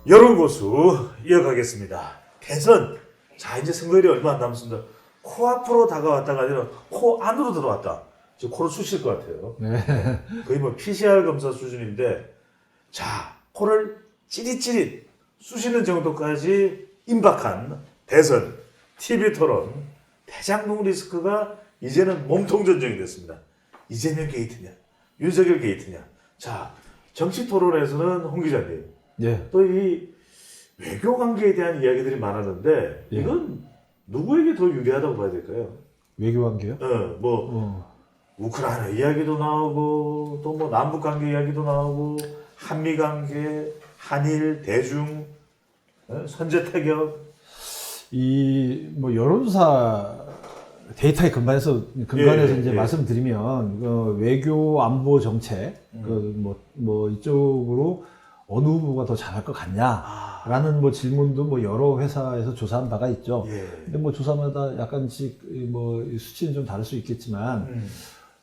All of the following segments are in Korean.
여론고수 이어가겠습니다. 대선. 자, 이제 선거일이 얼마 안 남았습니다. 코앞으로 다가왔다가 아니라 코 안으로 들어왔다. 지금 코를 쑤실 것 같아요. 네. 거의 뭐 PCR 검사 수준인데, 자, 코를 찌릿찌릿 쑤시는 정도까지 임박한 대선, TV 토론, 대장동 리스크가 이제는 몸통 전쟁이 됐습니다. 이재명 게이트냐, 윤석열 게이트냐. 자, 정치 토론에서는 홍 기자님, 예. 또 이 외교 관계에 대한 이야기들이 많았는데, 예. 이건 누구에게 더 유리하다고 봐야 될까요? 외교 관계요? 우크라이나 이야기도 나오고, 또 뭐 남북 관계 이야기도 나오고, 한미 관계, 한일, 대중, 선제 타격. 이 뭐 여론조사 데이터에 근반해서 이제 말씀드리면 외교 안보 정책 뭐 이쪽으로 어느 후보가 더 잘할 것 같냐라는 뭐 질문도 뭐 여러 회사에서 조사한 바가 있죠. 예. 근데 뭐 조사마다 약간씩 뭐 수치는 좀 다를 수 있겠지만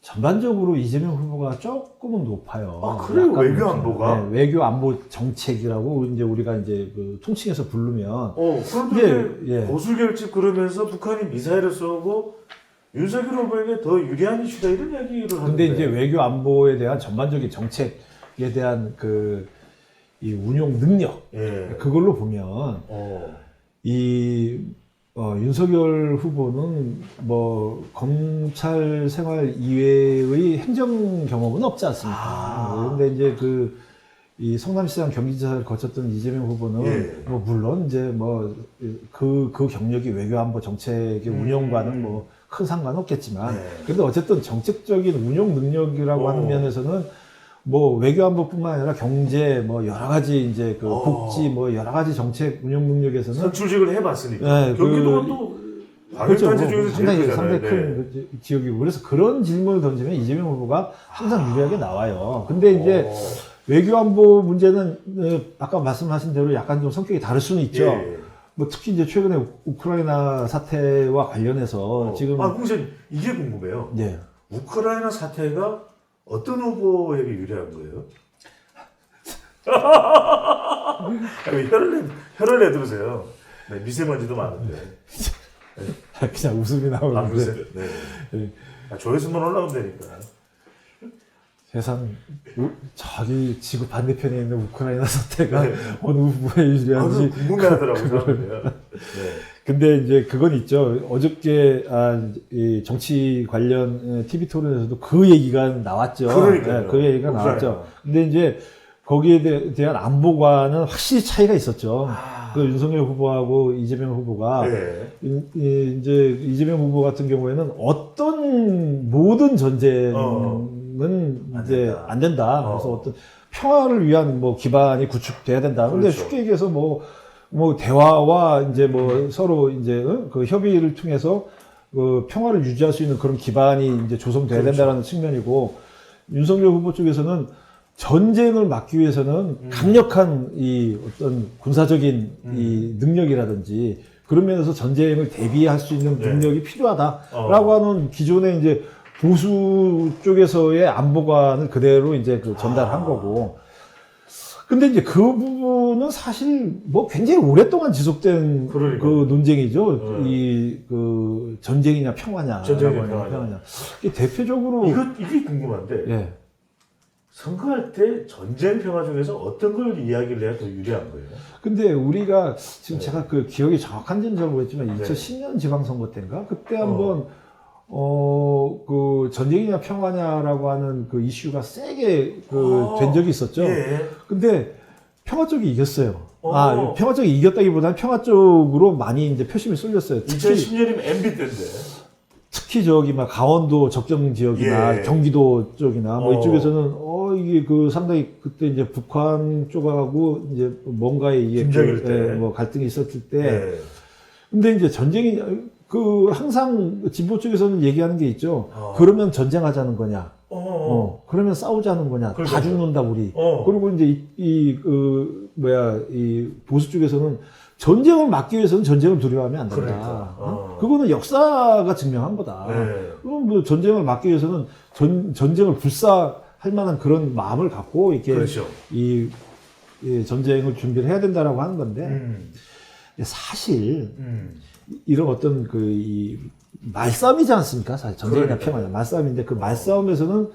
전반적으로 이재명 후보가 조금은 높아요. 아, 그래요? 약간 외교 높죠. 안보가? 네, 외교 안보 정책이라고 이제 우리가 이제 그 통칭해서 부르면. 그런데 예. 보수 결집 그러면서 북한이 미사일을 쏘고 윤석열 후보에게 더 유리한 이슈다 이런 이야기를 하는데. 근데 이제 외교 안보에 대한 전반적인 정책에 대한 이 운용 능력, 예. 그걸로 보면 윤석열 후보는 뭐 검찰 생활 이외의 행정 경험은 없지 않습니까? 그런데 이제 이 성남시장 경기지사를 거쳤던 이재명 후보는 예. 뭐 물론 이제 뭐 그 경력이 외교안보 정책의 운영과는 뭐 큰 상관없겠지만 그래도 어쨌든 정책적인 운용 능력이라고 하는 면에서는 뭐 외교안보뿐만 아니라 경제 뭐 여러 가지 이제 복지 뭐 여러 가지 정책 운영 능력에서는 선출직을 해봤으니까. 네, 경기도가 또 광역단지 중에서 제일 상당히 크잖아요. 큰 지역이고 그래서 그런 질문을 던지면 이재명 후보가 항상 유리하게 나와요. 근데 이제 외교안보 문제는 아까 말씀하신 대로 약간 좀 성격이 다를 수는 있죠. 예. 뭐 특히 이제 최근에 우크라이나 사태와 관련해서 지금 홍sen 이게 궁금해요. 예. 우크라이나 사태가 어떤 후보에게 유리한 거예요? 혀를 내두르세요. 네, 미세먼지도 많은데. 그냥 웃음이 나오는데. 네. 조회수만 올라오면 되니까. 세상 저기 지구 반대편에 있는 우크라이나 사태가 어느 후보에 유리한지 궁금해하더라고요. 사람들이요. 네. 근데 이제 그건 있죠. 어저께 이 정치 관련 TV 토론에서도 그 얘기가 나왔죠. 그러니까요. 네, 그 얘기가 나왔죠. 근데 이제 거기에 대한 안보관은 확실히 차이가 있었죠. 그 윤석열 후보하고 이재명 후보가 이제 이재명 후보 같은 경우에는 어떤 모든 전쟁은 이제 안 된다. 그래서 어떤 평화를 위한 뭐 기반이 구축돼야 된다. 근데 그렇죠. 쉽게 얘기해서 뭐 대화와 이제 뭐 서로 이제 그 협의를 통해서 그 평화를 유지할 수 있는 그런 기반이 이제 조성돼야 된다라는 측면이고 윤석열 후보 쪽에서는 전쟁을 막기 위해서는 강력한 이 어떤 군사적인 이 능력이라든지 그런 면에서 전쟁을 대비할 수 있는 능력이 필요하다라고 하는 기존의 이제 보수 쪽에서의 안보관을 그대로 이제 전달한 거고. 근데 이제 그 부분은 사실 뭐 굉장히 오랫동안 지속된 그 논쟁이죠. 전쟁이냐 평화냐. 평화냐. 이게 대표적으로. 이게 궁금한데. 예. 선거할 때 전쟁 평화 중에서 어떤 걸 이야기를 해야 더 유리한 거예요? 근데 우리가 지금 제가 그 기억이 정확한지는 잘 모르겠지만 2010년 지방선거 때인가? 그때 한번 그 전쟁이냐 평화냐라고 하는 그 이슈가 세게 된 적이 있었죠. 근데 평화 쪽이 이겼어요. 평화 쪽이 이겼다기보다는 평화 쪽으로 많이 이제 표심이 쏠렸어요. 2010년이면 MB 때인데. 특히 저기 막 강원도 적정 지역이나 경기도 쪽이나 뭐 이쪽에서는 이게 상당히 그때 이제 북한 쪽하고 이제 뭔가에 이게 뭐 갈등이 있었을 때. 근데 이제 전쟁이 항상 진보 쪽에서는 얘기하는 게 있죠. 그러면 전쟁하자는 거냐? 그러면 싸우자는 거냐? 다 죽는다 우리. 그리고 이제 이 보수 쪽에서는 전쟁을 막기 위해서는 전쟁을 두려워하면 안 된다. 그거는 역사가 증명한 거다. 그럼 뭐 전쟁을 막기 위해서는 전쟁을 불사할 만한 그런 마음을 갖고 이렇게 예, 전쟁을 준비를 해야 된다라고 하는 건데 사실 이런 어떤 이 말싸움이지 않습니까? 사실 전쟁이나 평화냐 말싸움인데 그 말싸움에서는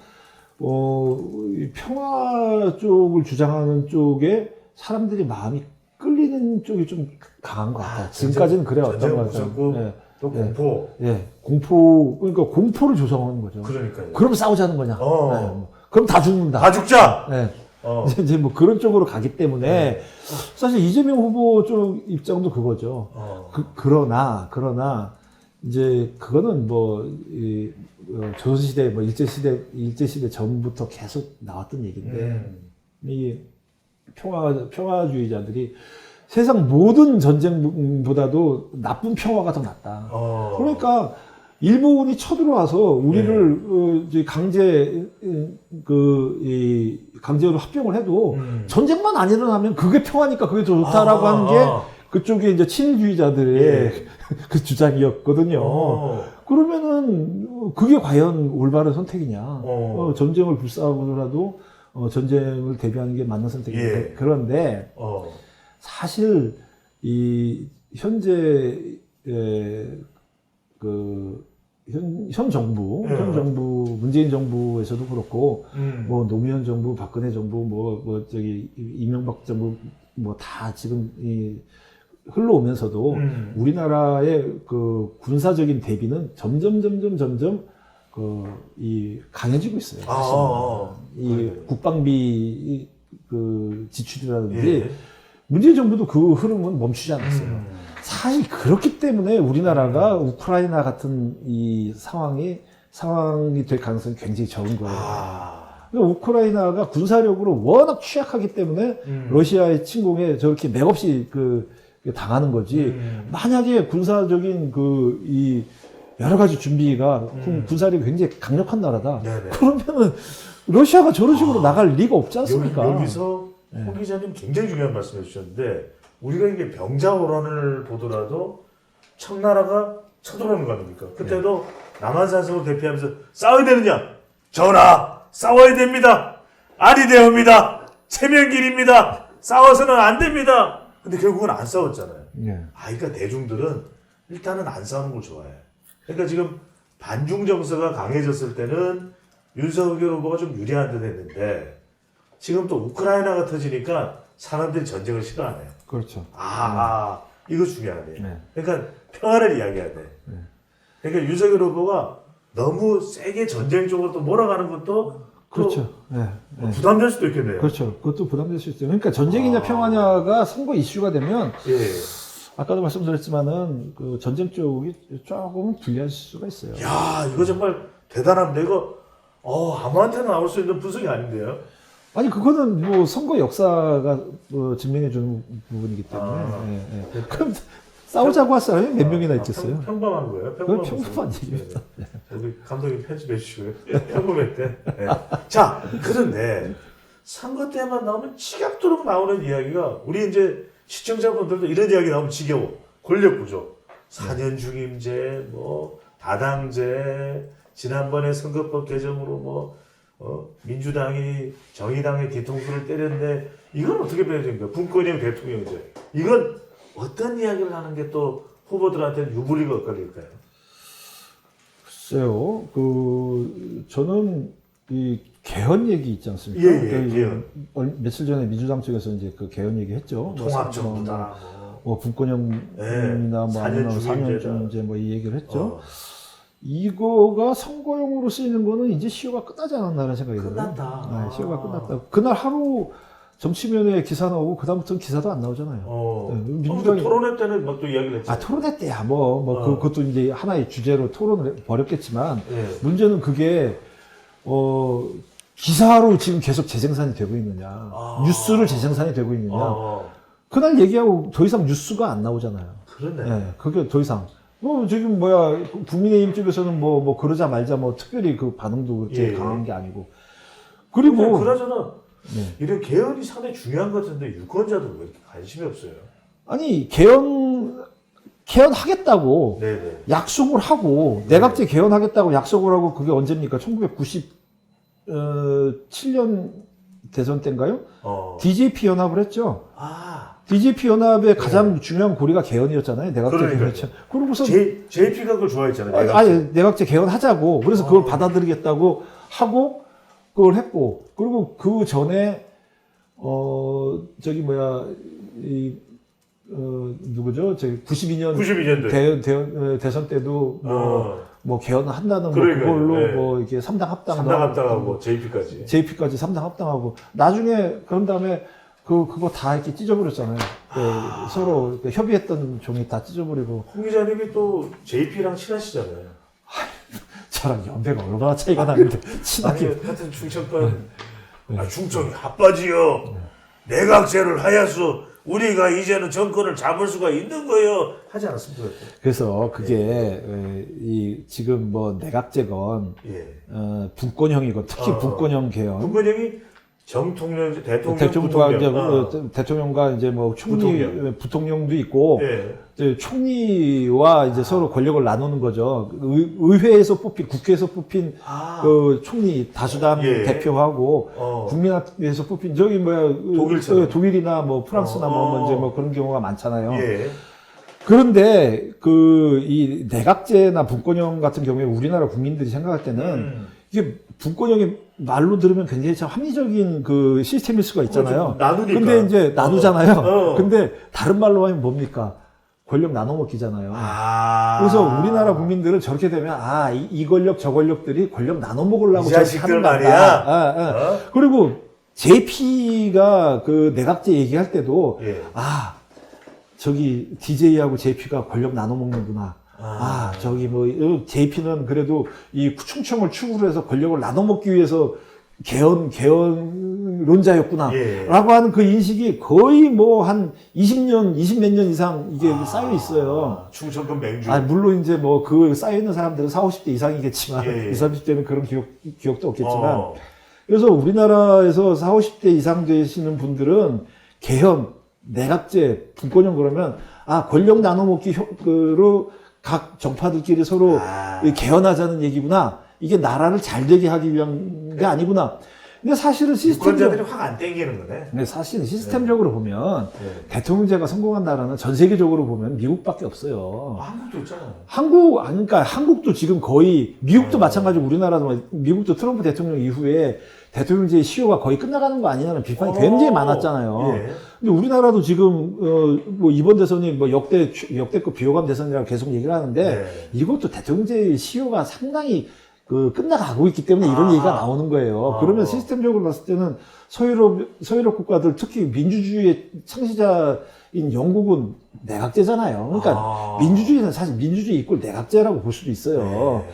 이 평화 쪽을 주장하는 쪽에 사람들이 마음이 끌리는 쪽이 좀 강한 것 같아요. 지금까지는 그래 왔던 것 같아요. 예. 또 공포. 예, 공포, 그러니까 공포를 조성하는 거죠. 그러니까요. 그럼 싸우자는 거냐. 예, 뭐. 그럼 다 죽는다. 다 죽자! 예. 이제 뭐 그런 쪽으로 가기 때문에 사실 이재명 후보 쪽 입장도 그거죠. 그러나 이제 그거는 조선시대 뭐 일제시대 전부터 계속 나왔던 얘기인데 이 평화주의자들이 세상 모든 전쟁보다도 나쁜 평화가 더 낫다. 그러니까 일본이 쳐들어와서 우리를 이제 강제로 합병을 해도 전쟁만 안 일어나면 그게 평화니까 그게 더 좋다라고 하는 게 그쪽에 이제 친일주의자들의 그 주장이었거든요. 그러면은 그게 과연 올바른 선택이냐? 전쟁을 불사하고라도 전쟁을 대비하는 게 맞는 선택인데 그런데 사실 이 현재 현 정부 문재인 정부에서도 그렇고 뭐 노무현 정부, 박근혜 정부, 이명박 정부 다 지금 흘러오면서도 우리나라의 그 군사적인 대비는 점점 강해지고 있어요. 이 국방비 지출이라든지 문재인 정부도 그 흐름은 멈추지 않았어요. 사실 그렇기 때문에 우리나라가 우크라이나 같은 이 상황이 될 가능성이 굉장히 적은 거예요. 그러니까 우크라이나가 군사력으로 워낙 취약하기 때문에 러시아의 침공에 저렇게 맥없이 당하는 거지. 만약에 군사적인 이 여러 가지 준비가 군사력이 굉장히 강력한 나라다. 그러면은 러시아가 저런 식으로 나갈 리가 없지 않습니까? 여기서 홍 기자님 굉장히 중요한 말씀해 주셨는데 우리가 이게 병자호란을 보더라도 청나라가 쳐들어오는 거 아닙니까? 그때도 남한산성을 대표하면서 싸워야 되느냐? 전하! 싸워야 됩니다! 아리 대옵니다! 체면길입니다! 싸워서는 안 됩니다! 근데 결국은 안 싸웠잖아요. 그러니까 대중들은 일단은 안 싸우는 걸 좋아해. 그러니까 지금 반중 정서가 강해졌을 때는 윤석열 후보가 좀 유리한 듯 했는데 지금 또 우크라이나가 터지니까 사람들이 전쟁을 싫어하네요. 그렇죠. 이거 중요하네. 그러니까 평화를 이야기해야 돼. 그러니까 윤석열 후보가 너무 세게 전쟁 쪽으로 또 몰아가는 것도 그렇죠. 부담될 수도 있겠네요. 그렇죠. 그것도 부담될 수 있어요. 그러니까 전쟁이냐 평화냐가 선거 이슈가 되면 아까도 말씀드렸지만은 그 전쟁 쪽이 조금 불리할 수가 있어요. 야, 이거 정말 대단합니다. 이거 아무한테나 나올 수 있는 분석이 아닌데요. 아니 그거는 뭐 선거 역사가 증명해 주는 부분이기 때문에. 그럼 싸우자고 할 사람이 몇 명이나 있겠어요? 평범한 거예요. 평범한 얘기입니다. 우리 감독님 편집해 주시고요. 평범했대. 자, 그런데 선거 때만 나오면 지겹도록 나오는 이야기가 우리 이제 시청자분들도 이런 이야기 나오면 지겨워. 권력구조. 4년 중임제, 다당제, 지난번에 선거법 개정으로 민주당이 정의당의 뒤통수를 때렸는데 이건 어떻게 변해진 거야? 분권형 대통령제. 이건 어떤 이야기를 하는 게 또 후보들한테는 유불리가 엇갈릴까요? 글쎄요. 저는 이 개헌 얘기 있지 않습니까? 개헌. 며칠 전에 민주당 쪽에서 이제 그 개헌 얘기 했죠. 통합정부다. 분권형이나 아니면 4년 중임제 이 얘기를 했죠. 이거가 선거용으로 쓰이는 거는 이제 시효가 끝나지 않았나라는 생각이 들어요. 끝났다. 시효가 끝났다. 그날 하루 정치면에 기사 나오고 그다음부터는 기사도 안 나오잖아요. 민주당이 토론회 때는 또 이야기를 했죠. 토론회 때야 그것도 이제 하나의 주제로 토론을 벌였겠지만 문제는 그게 기사로 지금 계속 재생산이 되고 있느냐, 뉴스를 재생산이 되고 있느냐. 그날 얘기하고 더 이상 뉴스가 안 나오잖아요. 그러네. 그게 더 이상. 지금 국민의힘 쪽에서는 그러자 말자 특별히 그 반응도 그렇게 강한 게 아니고. 그리고 그나저나 이런 개헌이 상당히 중요한 것 같은데 유권자들 왜 이렇게 관심이 없어요? 아니 개헌하겠다고 약속을 하고 내각제 개헌하겠다고 약속을 하고 그게 언제입니까? 1997년 대선 때인가요? 어. DJP 연합을 했죠. 아, DJP 연합의 가장 중요한 고리가 개헌이었잖아요. 내각제 그러니까요. 개헌. 그러고서 JP가 그걸 좋아했잖아요. 아니, 내각제 개헌하자고. 그래서 그걸 받아들이겠다고 하고 그걸 했고. 그리고 그 전에 저기 뭐야 누구죠? 저기 92년 대선 때도 뭐 개헌을 한다는 뭐 그러니까요. 그걸로 네. 뭐 이렇게 3당 합당도 3당 합당하고 JP까지. JP까지 3당 합당하고 나중에 그런 다음에 그거 다 이렇게 찢어버렸잖아요. 서로 이렇게 협의했던 종이 다 찢어버리고. 홍 기자님이 또 JP랑 친하시잖아요. 저랑 연배가 얼마나 차이가 나는데 친하게. 아니, 하여튼 충청권, 충청이 핫바지요. 내각제를 하야수 우리가 이제는 정권을 잡을 수가 있는 거요. 하지 않았습니까? 그래서 그게 이 지금 뭐 내각제건 예. 분권형이건 특히 분권형 개헌. 문건영이 대통령, 대통령과 이제 부통령. 대통령과 이제 뭐 총리, 부통령도 있고 예. 이제 총리와 이제 서로 권력을 나누는 거죠. 의회에서 뽑힌, 국회에서 뽑힌 그 총리 다수당 예. 대표하고 국민의회에서 뽑힌 저기 뭐야 독일이나 뭐 프랑스나 뭐 이제 뭐 그런 경우가 많잖아요. 예. 그런데 이 내각제나 분권형 같은 경우에 우리나라 국민들이 생각할 때는 이게 분권형이 말로 들으면 굉장히 참 합리적인 그 시스템일 수가 있잖아요. 나누니까. 근데 이제 나누잖아요. 근데 다른 말로 하면 뭡니까? 권력 나눠 먹기잖아요. 그래서 우리나라 국민들은 저렇게 되면 이 권력 저 권력들이 권력 나눠 먹으려고 저렇게 하는 말이야. 그리고 JP가 그 내각제 얘기할 때도 저기 DJ하고 JP가 권력 나눠 먹는구나. 저기 뭐 JP는 그래도 이 충청을 축으로 해서 권력을 나눠 먹기 위해서 개헌론자였구나. 라고 하는 그 인식이 거의 뭐 한 20몇 년 이상 이게 쌓여 있어요. 충청권 맹주. 물론 이제 뭐 그 쌓여 있는 사람들은 40, 50대 이상이겠지만, 예. 20, 30대는 그런 기억도 없겠지만. 그래서 우리나라에서 40, 50대 이상 되시는 분들은 개헌, 내각제, 분권형 그러면, 권력 나눠 먹기로 각 정파들끼리 서로 개헌하자는 얘기구나. 이게 나라를 잘 되게 하기 위한 게 아니구나. 근데 사실은 유권자들이 확 안 땡기는 거네. 근데 사실은 시스템적으로 보면 대통령제가 성공한 나라는 전 세계적으로 보면 미국밖에 없어요. 한국도 있잖아요. 그러니까 한국도 지금 거의 미국도 마찬가지고 우리나라도 미국도 트럼프 대통령 이후에 대통령제 시효가 거의 끝나가는 거 아니냐는 비판이 굉장히 많았잖아요. 근데 우리나라도 지금 뭐 이번 대선이 뭐 역대급 비호감 대선이라고 계속 얘기를 하는데 이것도 대통령제 시효가 상당히 끝나가고 있기 때문에 이런 얘기가 나오는 거예요. 그러면 시스템적으로 봤을 때는 서유럽 국가들 특히 민주주의의 창시자인 영국은 내각제잖아요. 그러니까 민주주의는 사실 민주주의 이꼴 내각제라고 볼 수도 있어요.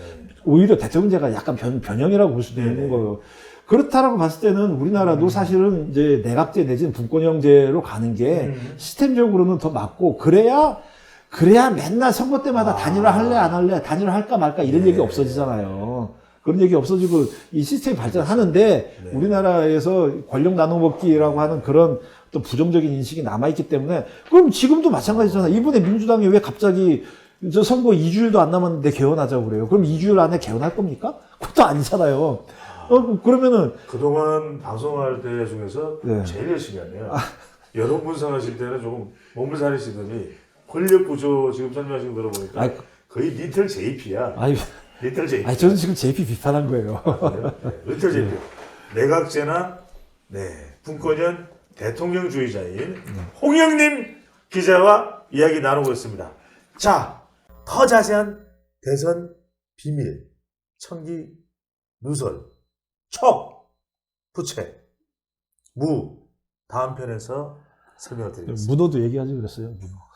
오히려 대통령제가 약간 변형이라고 볼 수도 있는 거예요. 그렇다라고 봤을 때는 우리나라도 사실은 이제 내각제 내지는 분권형제로 가는 게 시스템적으로는 더 맞고 그래야 맨날 선거 때마다 단일화 할래 안 할래 단일화 할까 말까 이런 얘기 없어지잖아요. 그런 얘기 없어지고 이 시스템이 발전하는데 우리나라에서 권력 나눠먹기라고 하는 그런 또 부정적인 인식이 남아있기 때문에 그럼 지금도 마찬가지잖아요. 이번에 민주당이 왜 갑자기 저 선거 2주일도 안 남았는데 개헌하자고 그래요. 그럼 2주일 안에 개헌할 겁니까? 그것도 아니잖아요. 그러면은 그동안 방송할 때 중에서 제일 열심히 하네요. 여론 분석하실 때는 조금 몸을 사리시더니 권력 구조 지금 설명하신 거 들어보니까 거의 리틀 JP야. 리틀 JP. 저는 지금 JP 비판한 거예요. 리틀 JP. 내각제나 분권형 대통령주의자인 홍영님 기자와 이야기 나누고 있습니다. 자, 더 자세한 대선 비밀, 청기, 누설, 척, 부채, 무 다음 편에서 설명을 드리겠습니다. 문어도 얘기하지 그랬어요. 문어.